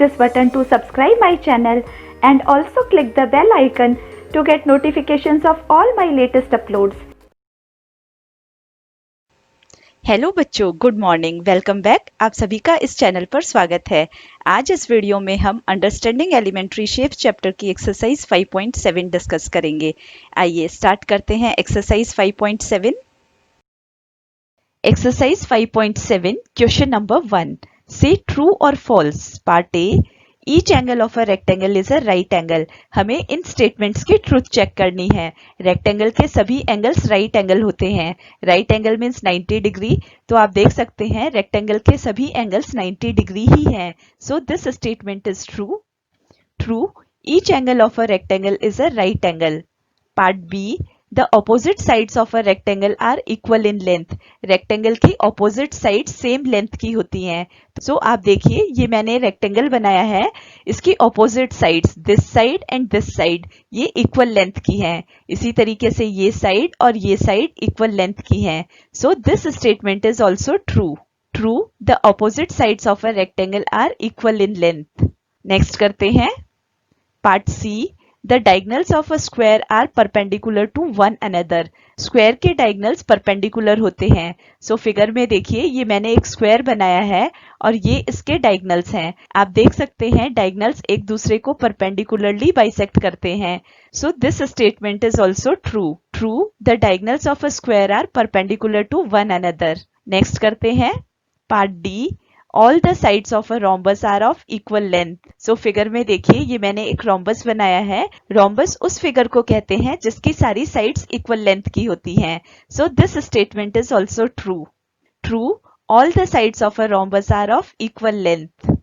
this button to subscribe my channel and also click the bell icon to get notifications of all my latest uploads. Hello बच्चों, good morning. Welcome back. आप सभी का इस channel पर स्वागत है। आज इस वीडियो में हम अंडरस्टैंडिंग एलिमेंट्री शेप्स चैप्टर की एक्सरसाइज 5.7 डिस्कस करेंगे। आइए स्टार्ट करते हैं एक्सरसाइज 5.7। एक्सरसाइज 5.7 क्वेश्चन नंबर 1, से ट्रू और false. Part A, each angle of a rectangle is a right angle. हमें इन स्टेटमेंट्स की ट्रूथ चेक करनी है। रेक्टेंगल के सभी एंगल्स राइट एंगल होते हैं। राइट एंगल मीन्स 90 डिग्री, तो आप देख सकते हैं रेक्टेंगल के सभी एंगल्स 90 डिग्री ही हैं। So this statement is true. True, each angle of a rectangle is a right angle. Part B, the opposite sides of a rectangle are equal in length. Rectangle की opposite side same length की होती हैं। सो आप देखिए, ये मैंने rectangle बनाया है, इसकी opposite sides this side and this side ये इक्वल लेंथ की हैं। इसी तरीके से ये साइड और ये साइड इक्वल लेंथ की हैं। So this statement is also true. True, the opposite sides of a rectangle are equal in length. Next करते हैं part C, the diagonals of a square are perpendicular to one another. Square के diagonals perpendicular होते हैं। सो figure में देखिए, ये मैंने एक स्क्वायर बनाया है और ये इसके डायगोनल्स हैं। आप देख सकते हैं डायगोनल्स एक दूसरे को परपेंडिकुलरली बाइसेक्ट करते हैं। So this statement is also true. True, the diagonals of a square are perpendicular to one another. Next करते हैं part D, all the sides of a rhombus are of equal length. So figure में देखिए, ये मैंने एक rhombus बनाया है। Rhombus उस फिगर को कहते हैं जिसकी सारी साइड्स इक्वल लेंथ की होती हैं। So this statement is also true. True, all the sides of a rhombus are of equal length.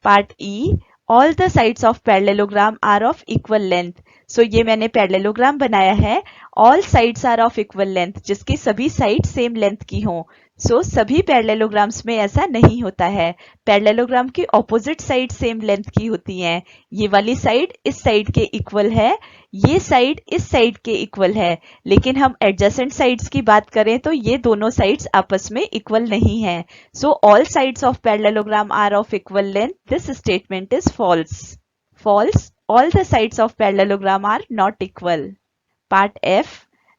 Part E, all the sides of parallelogram are of equal length. So ये मैंने parallelogram बनाया है, all sides are of equal length, जिसकी सभी side same length की हों। सो सभी parallelograms में ऐसा नहीं होता है। पैरेललोग्राम की ऑपोजिट साइड सेम लेंथ की होती हैं। ये वाली साइड इस साइड के इक्वल है, ये साइड इस साइड के इक्वल है। लेकिन हम एडजेसेंट साइड्स की बात करें तो ये दोनों साइड्स आपस में इक्वल नहीं है। So all sides of parallelogram are of equal length, this statement is false. False, all the sides of parallelogram are not equal. Part F,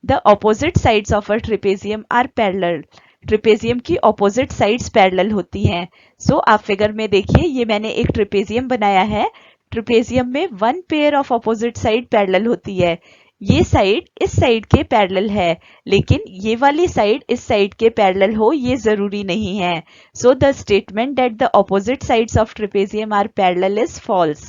the opposite sides of a trapezium are parallel. Trapezium की opposite sides parallel होती हैं। सो आप figure में देखिए, ये मैंने एक trapezium बनाया है। ट्रेपेजियम में one pair of opposite side parallel होती है। ये साइड इस साइड के पैरेलल है, लेकिन ये वाली साइड इस साइड के पैरेलल हो ये जरूरी नहीं है। So the statement that the opposite sides of trapezium are parallel is false.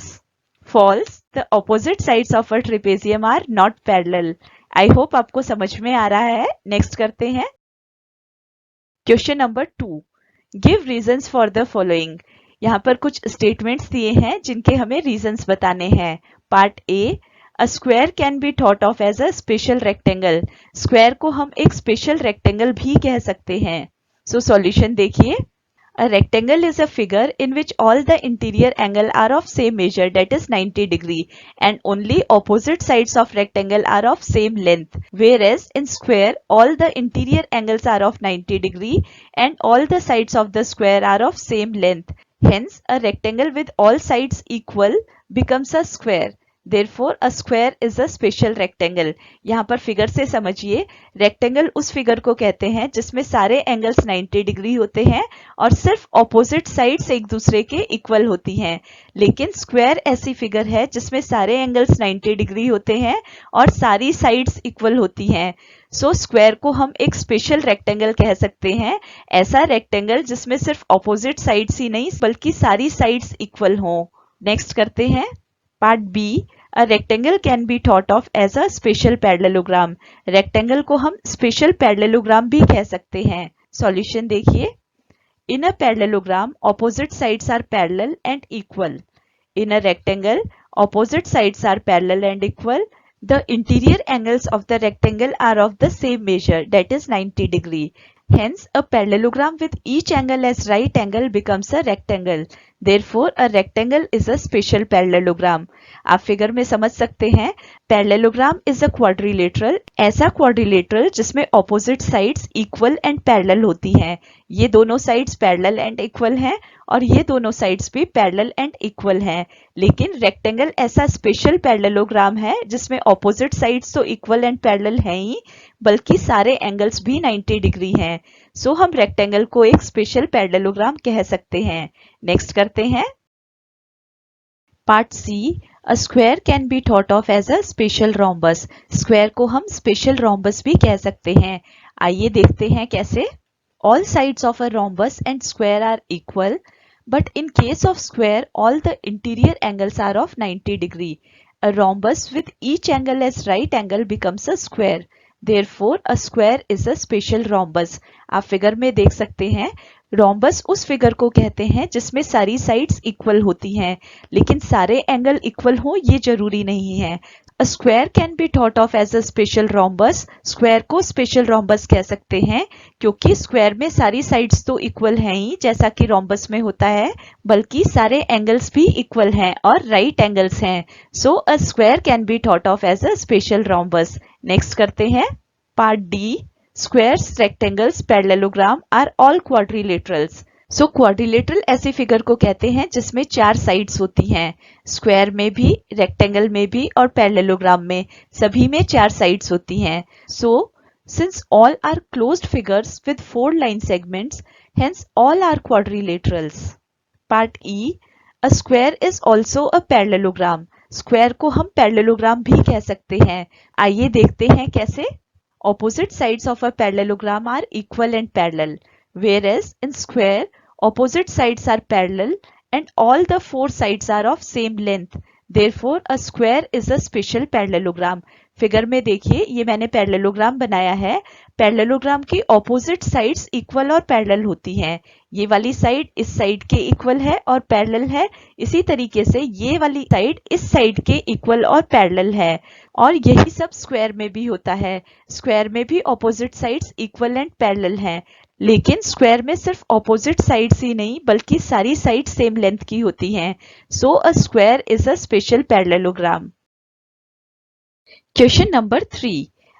False, the opposite sides of a trapezium are not parallel. I hope आपको समझ में आ रहा है। नेक्स्ट करते हैं question number 2, give reasons for the following. यहाँ पर कुछ स्टेटमेंट्स दिए हैं जिनके हमें रीजंस बताने हैं। Part A, a square can be thought of as a special rectangle. Square को हम एक स्पेशल रेक्टेंगल भी कह सकते हैं। सो सॉल्यूशन देखिए, a rectangle is a figure in which all the interior angle are of same measure, that is 90 degree, and only opposite sides of rectangle are of same length. Whereas in square, all the interior angles are of 90 degree and all the sides of the square are of same length. Hence, a rectangle with all sides equal becomes a square. Therefore, a square is a special rectangle. यहाँ पर figure से समझिए, rectangle उस figure को कहते हैं जिसमें सारे एंगल्स 90 डिग्री होते हैं और सिर्फ ऑपोजिट साइड्स एक दूसरे के इक्वल होती हैं। लेकिन स्क्वायर ऐसी फिगर है जिसमें सारे एंगल्स 90 डिग्री होते हैं और सारी साइड्स इक्वल होती हैं। सो स्क्वायर को हम एक स्पेशल रेक्टेंगल कह सकते हैं, ऐसा रेक्टेंगल जिसमें सिर्फ ऑपोजिट साइड्स ही नहीं बल्कि सारी साइड्स इक्वल हों। नेक्स्ट करते हैं part B, a rectangle can be thought of as a special parallelogram. Rectangle को हम स्पेशल पैरेललोग्राम भी कह सकते हैं। सॉल्यूशन देखिए, in a parallelogram opposite sides are parallel and equal. In a rectangle opposite sides are parallel and equal. The interior angles of the rectangle are of the same measure, that is 90 degree. Hence, a parallelogram with each angle as right angle becomes a rectangle. Therefore, a rectangle is a special parallelogram. आप figure में समझ सकते हैं, parallelogram is a quadrilateral, ऐसा quadrilateral जिसमें opposite sides equal and parallel होती हैं। ये दोनों साइड्स पैरेलल एंड इक्वल हैं और ये दोनों साइड्स भी पैरेलल एंड इक्वल हैं। लेकिन रेक्टेंगल ऐसा स्पेशल पैरेललोग्राम है जिसमें ऑपोजिट साइड्स तो इक्वल एंड पैरेलल हैं ही, बल्कि सारे एंगल्स भी 90 डिग्री हैं। सो हम रेक्टेंगल को एक स्पेशल पैरेललोग्राम कह सकते हैं। नेक्स्ट करते हैं part C. A square can be thought of as a special rhombus. Square को हम स्पेशल रोम्बस भी कह सकते हैं। आइए देखते हैं कैसे। All sides of a rhombus and square are equal, but in case of square all the interior angles are of 90 degree. A rhombus with each angle as right angle becomes a square. Therefore, a square is a special rhombus. आप figure में देख सकते हैं, rhombus उस figure को कहते हैं जिसमें सारी साइड्स इक्वल होती हैं, लेकिन सारे एंगल इक्वल हो ये जरूरी नहीं है। A square can be thought of as a special rhombus. Square को स्पेशल रोम्बस कह सकते हैं क्योंकि स्क्वायर में सारी साइड्स तो इक्वल हैं ही जैसा कि रोम्बस में होता है, बल्कि सारे एंगल्स भी इक्वल हैं और राइट एंगल्स हैं। So a square can be thought of as a special rhombus. Next करते हैं part D. Squares, rectangles, parallelogram are all quadrilaterals. So quadrilateral ऐसी फिगर को कहते हैं जिसमें 4 साइड्स होती हैं। स्क्वायर में भी, रेक्टेंगल में भी और पैरेललोग्राम में, सभी में 4 साइड्स होती हैं। So since all are closed figures with 4 line segments, hence all are quadrilaterals. Part E. A square is also a parallelogram. Square को हम पैरेललोग्राम भी कह सकते हैं। आइए देखते हैं कैसे। Opposite sides of a parallelogram are equal and parallel, whereas in square, opposite sides are parallel and all the 4 sides are of same length. Therefore, a square is a special parallelogram. Figure में देखिए, ये मैंने parallelogram बनाया है। Parallelogram की opposite sides equal और parallel होती हैं। ये वाली साइड इस साइड के इक्वल है और पैरेलल है, इसी तरीके से ये वाली साइड इस साइड के इक्वल और पैरेलल है, और यही सब स्क्वायर में भी होता है। स्क्वायर में भी opposite sides equal and parallel हैं, लेकिन स्क्वायर में सिर्फ ऑपोजिट साइड्स ही नहीं बल्कि सारी साइड सेम लेंथ की होती हैं। So a square is a special parallelogram. Question number 3.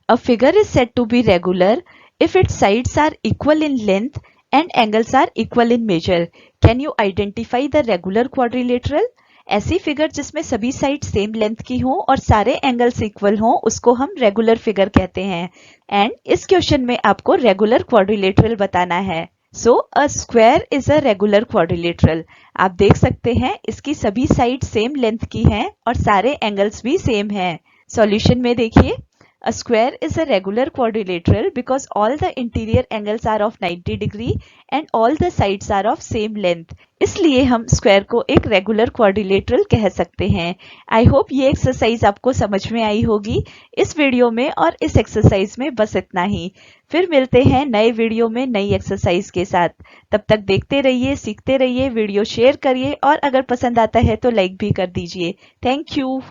A figure is said to be regular if its sides are equal in length and angles are equal in measure. Can you identify the regular quadrilateral? ऐसी figure जिसमें सभी side same length की हो और सारे angles equal हो उसको हम रेगुलर फिगर कहते हैं। एंड इस क्वेश्चन में आपको रेगुलर क्वाड्रिलेटरल बताना है। So a square is a regular quadrilateral. आप देख सकते हैं इसकी सभी साइड सेम लेंथ की हैं और सारे एंगल्स भी सेम हैं। सॉल्यूशन में देखिए, a square is a regular quadrilateral because all the interior angles are of 90 degree and all the sides are of same length. इसलिए हम स्क्वायर को एक रेगुलर क्वाड्रिलेटरल कह सकते हैं। आई होप ये एक्सरसाइज आपको समझ में आई होगी। इस वीडियो में और इस एक्सरसाइज में बस इतना ही। फिर मिलते हैं नए वीडियो में नई एक्सरसाइज के साथ। तब तक देखते रहिए, सीखते रहिए, वीडियो शेयर करिए और अगर पसंद आता है तो लाइक भी कर दीजिए। Thank you.